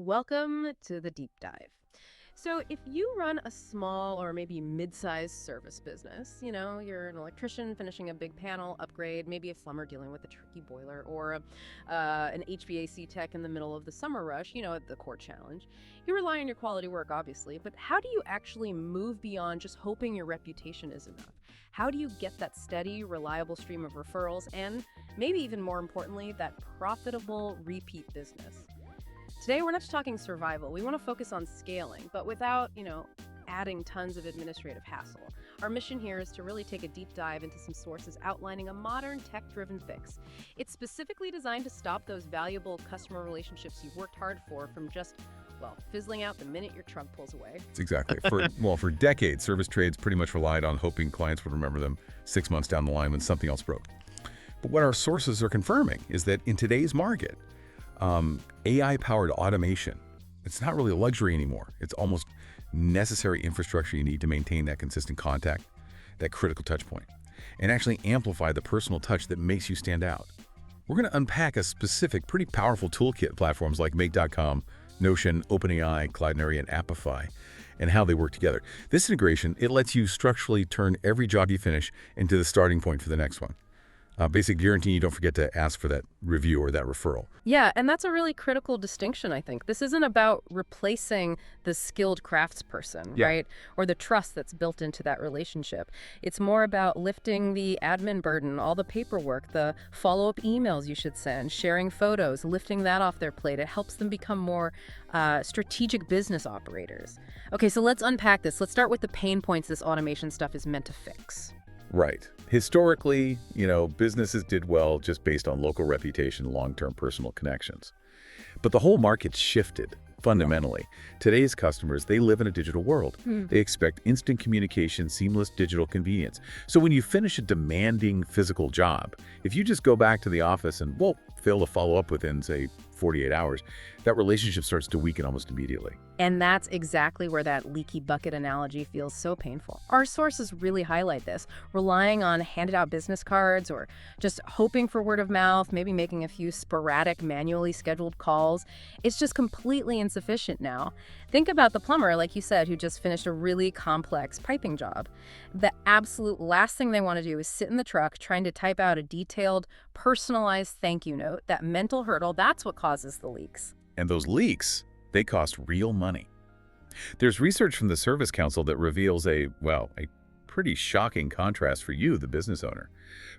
Welcome to the deep dive. So, if you run a small or maybe mid-sized service business, you're an electrician finishing a big panel upgrade, maybe a plumber dealing with a tricky boiler, or an HVAC tech in the middle of the summer rush, the core challenge. You rely on your quality work, obviously, but how do you actually move beyond just hoping your reputation is enough? How do you get that steady, reliable stream of referrals and maybe even more importantly, that profitable repeat business? Today, we're not just talking survival. We want to focus on scaling, but without, adding tons of administrative hassle. Our mission here is to really take a deep dive into some sources outlining a modern tech-driven fix. It's specifically designed to stop those valuable customer relationships you've worked hard for from just, fizzling out the minute your truck pulls away. Exactly. For decades, service trades pretty much relied on hoping clients would remember them 6 months down the line when something else broke. But what our sources are confirming is that in today's market, AI-powered automation, it's not really a luxury anymore. It's almost necessary infrastructure you need to maintain that consistent contact, that critical touch point, and actually amplify the personal touch that makes you stand out. We're going to unpack a specific, pretty powerful toolkit platforms like Make.com, Notion, OpenAI, Cloudinary, and Appify, and how they work together. This integration, it lets you structurally turn every job you finish into the starting point for the next one. Basically guaranteeing you don't forget to ask for that review or that referral. Yeah, and that's a really critical distinction, I think. This isn't about replacing the skilled craftsperson, right? Or the trust that's built into that relationship. It's more about lifting the admin burden, all the paperwork, the follow-up emails you should send, sharing photos, lifting that off their plate. It helps them become more strategic business operators. Okay, so let's unpack this. Let's start with the pain points this automation stuff is meant to fix. Right. Historically, businesses did well just based on local reputation, long-term personal connections. But the whole market shifted fundamentally. Today's customers, they live in a digital world. They expect instant communication, seamless digital convenience. So when you finish a demanding physical job, if you just go back to the office and, fail to follow up within, say, 48 hours, that relationship starts to weaken almost immediately. And that's exactly where that leaky bucket analogy feels so painful. Our sources really highlight this, relying on handed out business cards or just hoping for word of mouth, maybe making a few sporadic, manually scheduled calls. It's just completely insufficient now. Think about the plumber, like you said, who just finished a really complex piping job. The absolute last thing they want to do is sit in the truck trying to type out a detailed, personalized thank you note. That mental hurdle, that's what causes the leaks. And those leaks, they cost real money. There's research from the Service Council that reveals a pretty shocking contrast for you, the business owner.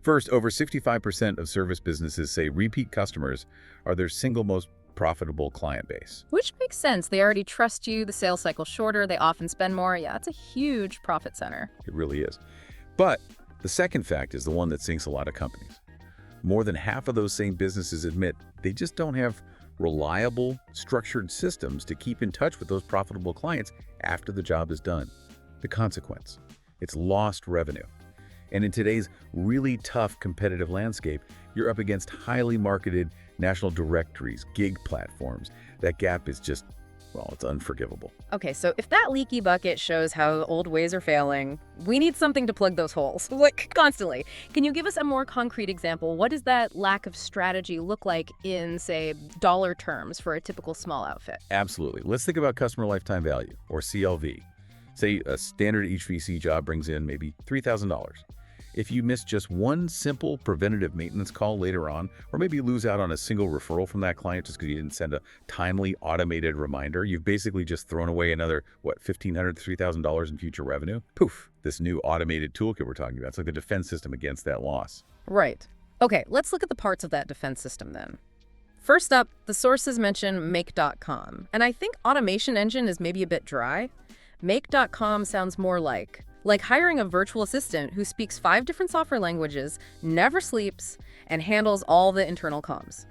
First, over 65% of service businesses say repeat customers are their single most profitable client base. Which makes sense. They already trust you, the sales cycle's shorter, they often spend more. Yeah, it's a huge profit center. It really is. But the second fact is the one that sinks a lot of companies. More than half of those same businesses admit they just don't have reliable, structured systems to keep in touch with those profitable clients after the job is done. The consequence, it's lost revenue. And in today's really tough competitive landscape, you're up against highly marketed national directories, gig platforms. That gap is just, it's unforgivable. Okay, so if that leaky bucket shows how old ways are failing, we need something to plug those holes, constantly. Can you give us a more concrete example? What does that lack of strategy look like in, say, dollar terms for a typical small outfit? Absolutely. Let's think about customer lifetime value, or CLV. Say a standard HVAC job brings in maybe $3,000. If you miss just one simple preventative maintenance call later on, or maybe you lose out on a single referral from that client just because you didn't send a timely automated reminder, you've basically just thrown away another, $1,500 to $3,000 in future revenue. Poof, this new automated toolkit we're talking about. It's like the defense system against that loss. Right. Okay, let's look at the parts of that defense system then. First up, the sources mention Make.com. And I think automation engine is maybe a bit dry. Make.com sounds more like hiring a virtual assistant who speaks 5 different software languages, never sleeps, and handles all the internal comms.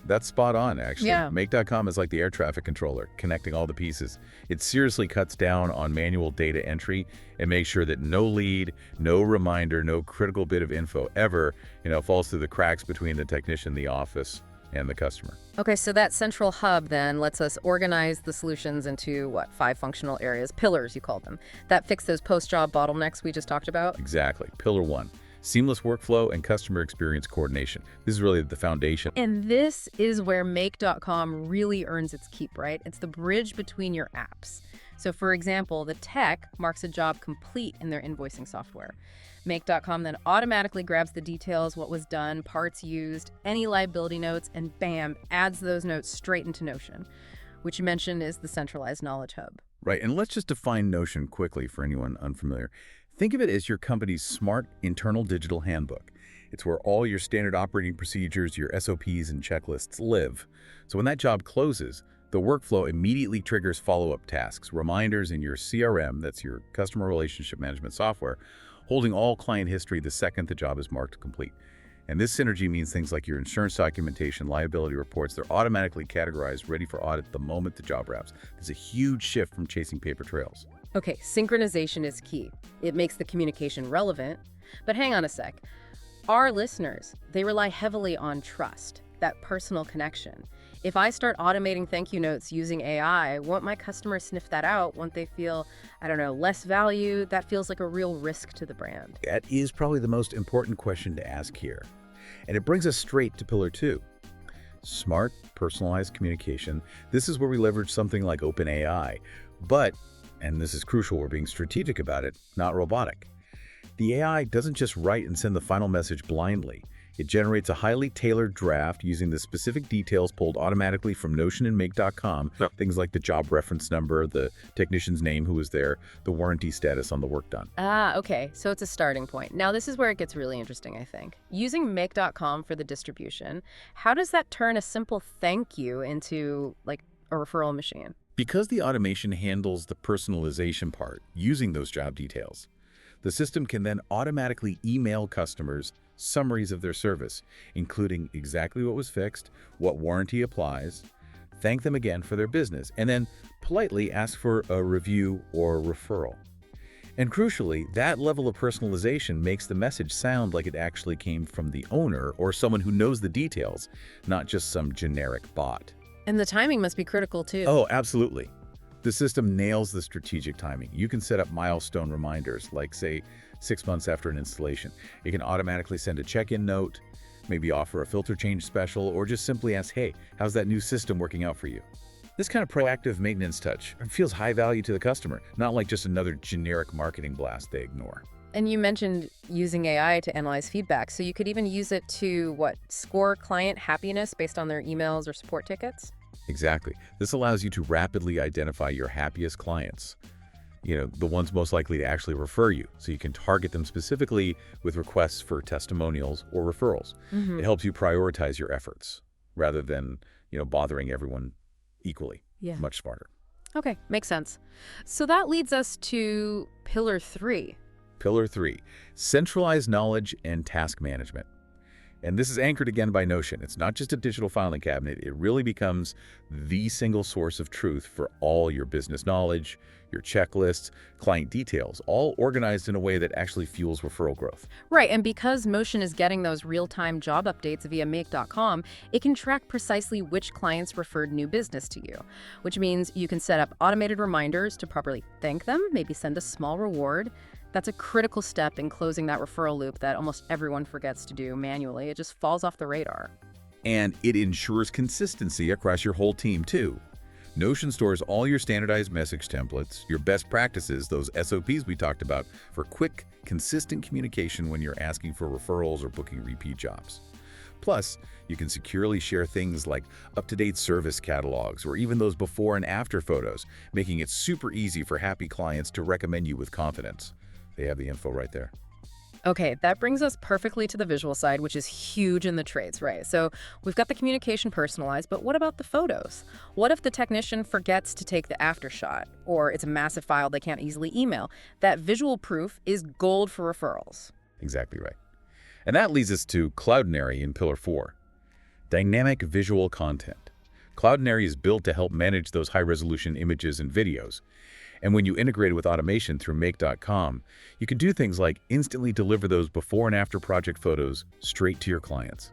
That's spot on, actually. Yeah. Make.com is like the air traffic controller, connecting all the pieces. It seriously cuts down on manual data entry and makes sure that no lead, no reminder, no critical bit of info ever, falls through the cracks between the technician, the office, and the customer. Okay, so that central hub then lets us organize the solutions into 5 functional areas, pillars you call them, that fix those post-job bottlenecks we just talked about? Exactly. Pillar 1, seamless workflow, and customer experience coordination. This is really the foundation. And this is where Make.com really earns its keep, right? It's the bridge between your apps. So for example, the tech marks a job complete in their invoicing software. Make.com then automatically grabs the details, what was done, parts used, any liability notes, and bam, adds those notes straight into Notion, which you mentioned is the centralized knowledge hub. Right, and let's just define Notion quickly for anyone unfamiliar. Think of it as your company's smart internal digital handbook. It's where all your standard operating procedures, your SOPs, and checklists live. So when that job closes, the workflow immediately triggers follow-up tasks, reminders in your CRM, that's your customer relationship management software, holding all client history the second the job is marked complete. And this synergy means things like your insurance documentation, liability reports, they're automatically categorized, ready for audit the moment the job wraps. There's a huge shift from chasing paper trails. Okay, synchronization is key. It makes the communication relevant. But hang on a sec. Our listeners, they rely heavily on trust, that personal connection. If I start automating thank you notes using AI, won't my customers sniff that out? Won't they feel, I don't know, less value? That feels like a real risk to the brand. That is probably the most important question to ask here. And it brings us straight to pillar 2. Smart, personalized communication. This is where we leverage something like OpenAI. But, and this is crucial, we're being strategic about it, not robotic. The AI doesn't just write and send the final message blindly. It generates a highly tailored draft using the specific details pulled automatically from Notion and Make.com, things like the job reference number, the technician's name who was there, the warranty status on the work done. Ah, okay. So it's a starting point. Now, this is where it gets really interesting, I think. Using Make.com for the distribution, how does that turn a simple thank you into, like, a referral machine? Because the automation handles the personalization part using those job details, the system can then automatically email customers summaries of their service, including exactly what was fixed, what warranty applies, thank them again for their business, and then politely ask for a review or referral. And crucially, that level of personalization makes the message sound like it actually came from the owner or someone who knows the details, not just some generic bot. And the timing must be critical, too. Oh, absolutely. The system nails the strategic timing. You can set up milestone reminders, like, say, 6 months after an installation. It can automatically send a check-in note, maybe offer a filter change special, or just simply ask, hey, how's that new system working out for you? This kind of proactive maintenance touch feels high value to the customer, not like just another generic marketing blast they ignore. And you mentioned using AI to analyze feedback, so you could even use it to, score client happiness based on their emails or support tickets? Exactly. This allows you to rapidly identify your happiest clients, the ones most likely to actually refer you, so you can target them specifically with requests for testimonials or referrals. It helps you prioritize your efforts rather than, bothering everyone equally. Yeah. Much smarter. Okay, makes sense. So that leads us to pillar 3. Pillar 3, centralized knowledge and task management. And this is anchored again by Notion. It's not just a digital filing cabinet. It really becomes the single source of truth for all your business knowledge, your checklists, client details, all organized in a way that actually fuels referral growth. Right, and because Notion is getting those real-time job updates via Make.com, it can track precisely which clients referred new business to you, which means you can set up automated reminders to properly thank them, maybe send a small reward. That's a critical step in closing that referral loop that almost everyone forgets to do manually. It just falls off the radar. And it ensures consistency across your whole team, too. Notion stores all your standardized message templates, your best practices, those SOPs we talked about, for quick, consistent communication when you're asking for referrals or booking repeat jobs. Plus, you can securely share things like up-to-date service catalogs or even those before and after photos, making it super easy for happy clients to recommend you with confidence. They have the info right there. Okay, that brings us perfectly to the visual side, which is huge in the trades, right? So we've got the communication personalized, but what about the photos? What if the technician forgets to take the after shot, or it's a massive file they can't easily email? That visual proof is gold for referrals. Exactly right. And that leads us to Cloudinary in Pillar 4, dynamic visual content. Cloudinary is built to help manage those high-resolution images and videos. And when you integrate it with automation through Make.com, you can do things like instantly deliver those before and after project photos straight to your clients.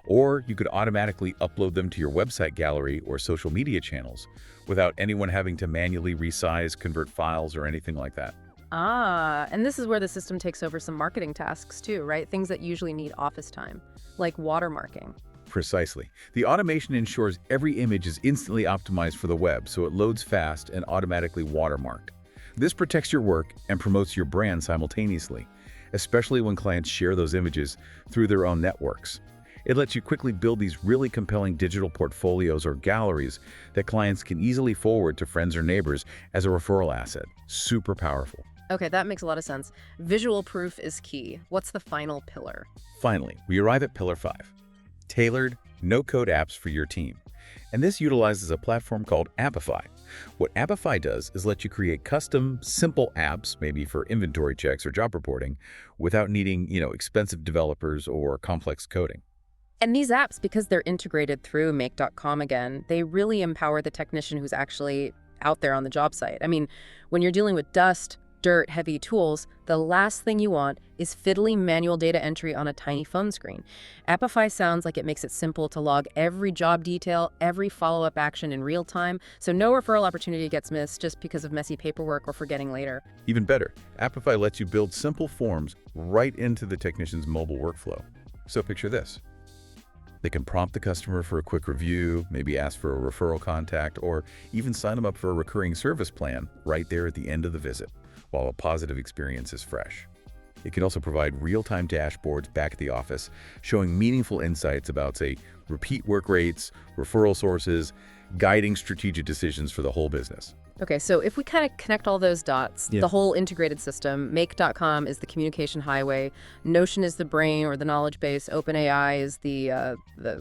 Or you could automatically upload them to your website gallery or social media channels without anyone having to manually resize, convert files, or anything like that. And this is where the system takes over some marketing tasks too, right? Things that usually need office time, like watermarking. Precisely. The automation ensures every image is instantly optimized for the web, so it loads fast and automatically watermarked. This protects your work and promotes your brand simultaneously, especially when clients share those images through their own networks. It lets you quickly build these really compelling digital portfolios or galleries that clients can easily forward to friends or neighbors as a referral asset. Super powerful. Okay, that makes a lot of sense. Visual proof is key. What's the final pillar? Finally, we arrive at Pillar 5. Tailored, no-code apps for your team. And this utilizes a platform called Appify. What Appify does is let you create custom, simple apps, maybe for inventory checks or job reporting, without needing, expensive developers or complex coding. And these apps, because they're integrated through make.com again, they really empower the technician who's actually out there on the job site. I mean, when you're dealing with dust, dirt, heavy tools, the last thing you want is fiddly manual data entry on a tiny phone screen. Appify sounds like it makes it simple to log every job detail, every follow-up action in real time, so no referral opportunity gets missed just because of messy paperwork or forgetting later. Even better, Appify lets you build simple forms right into the technician's mobile workflow. So picture this. They can prompt the customer for a quick review, maybe ask for a referral contact, or even sign them up for a recurring service plan right there at the end of the visit, while a positive experience is fresh. It can also provide real-time dashboards back at the office, showing meaningful insights about, say, repeat work rates, referral sources, guiding strategic decisions for the whole business. Okay, so if we kind of connect all those dots, the whole integrated system, make.com is the communication highway, Notion is the brain or the knowledge base, OpenAI is the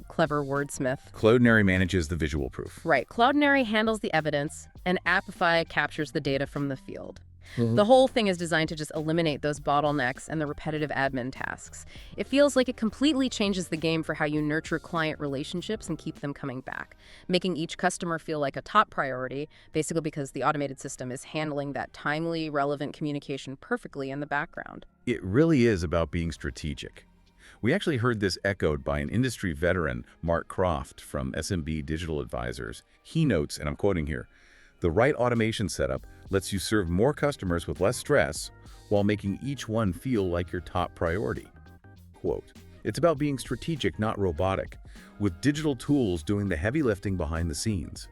clever wordsmith. Cloudinary manages the visual proof. Right, Cloudinary handles the evidence, and Appify captures the data from the field. The whole thing is designed to just eliminate those bottlenecks and the repetitive admin tasks. It feels like it completely changes the game for how you nurture client relationships and keep them coming back, making each customer feel like a top priority, basically because the automated system is handling that timely, relevant communication perfectly in the background. It really is about being strategic. We actually heard this echoed by an industry veteran, Mark Croft from SMB Digital Advisors. He notes, and I'm quoting here, "The right automation setup lets you serve more customers with less stress while making each one feel like your top priority." Quote, "It's about being strategic, not robotic, with digital tools doing the heavy lifting behind the scenes.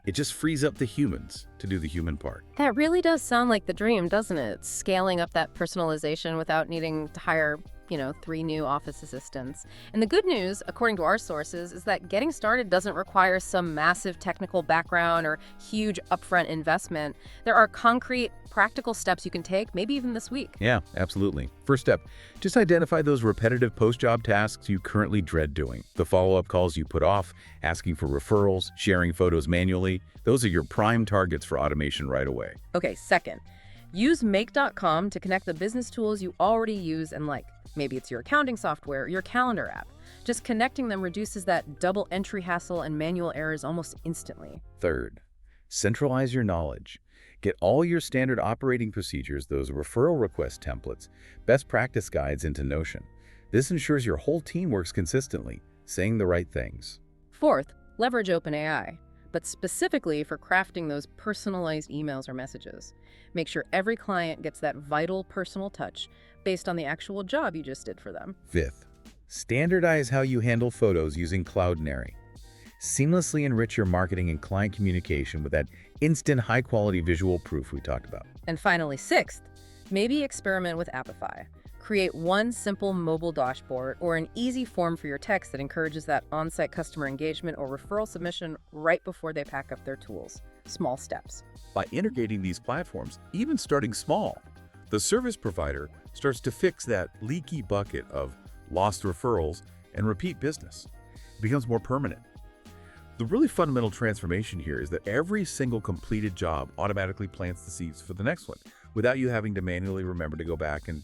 It just frees up the humans to do the human part." That really does sound like the dream, doesn't it? Scaling up that personalization without needing to hire 3 new office assistants. And the good news, according to our sources, is that getting started doesn't require some massive technical background or huge upfront investment. There are concrete, practical steps you can take, maybe even this week. Yeah, absolutely. First step, just identify those repetitive post-job tasks you currently dread doing. The follow-up calls you put off, asking for referrals, sharing photos manually. Those are your prime targets for automation right away. Okay, second, use make.com to connect the business tools you already use and like. Maybe it's your accounting software, your calendar app. Just connecting them reduces that double entry hassle and manual errors almost instantly. Third, centralize your knowledge. Get all your standard operating procedures, those referral request templates, best practice guides into Notion. This ensures your whole team works consistently, saying the right things. Fourth, leverage OpenAI, but specifically for crafting those personalized emails or messages. Make sure every client gets that vital personal touch based on the actual job you just did for them. Fifth, standardize how you handle photos using Cloudinary. Seamlessly enrich your marketing and client communication with that instant high-quality visual proof we talked about. And finally, sixth, maybe experiment with Appify. Create one simple mobile dashboard or an easy form for your techs that encourages that on-site customer engagement or referral submission right before they pack up their tools. Small steps. By integrating these platforms, even starting small, the service provider starts to fix that leaky bucket of lost referrals and repeat business. It becomes more permanent. The really fundamental transformation here is that every single completed job automatically plants the seeds for the next one without you having to manually remember to go back and,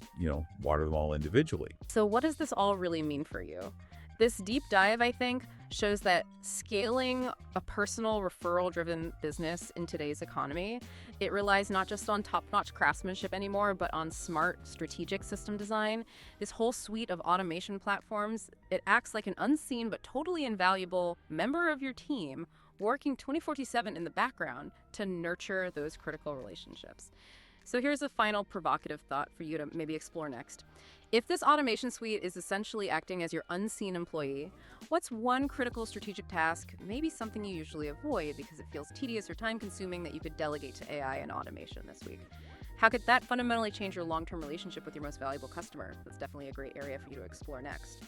water them all individually. So what does this all really mean for you? This deep dive, I think, shows that scaling a personal referral-driven business in today's economy, it relies not just on top-notch craftsmanship anymore, but on smart, strategic system design. This whole suite of automation platforms, it acts like an unseen but totally invaluable member of your team working 24/7 in the background to nurture those critical relationships. So here's a final provocative thought for you to maybe explore next. If this automation suite is essentially acting as your unseen employee, what's one critical strategic task, maybe something you usually avoid because it feels tedious or time-consuming, that you could delegate to AI and automation this week? How could that fundamentally change your long-term relationship with your most valuable customer? That's definitely a great area for you to explore next.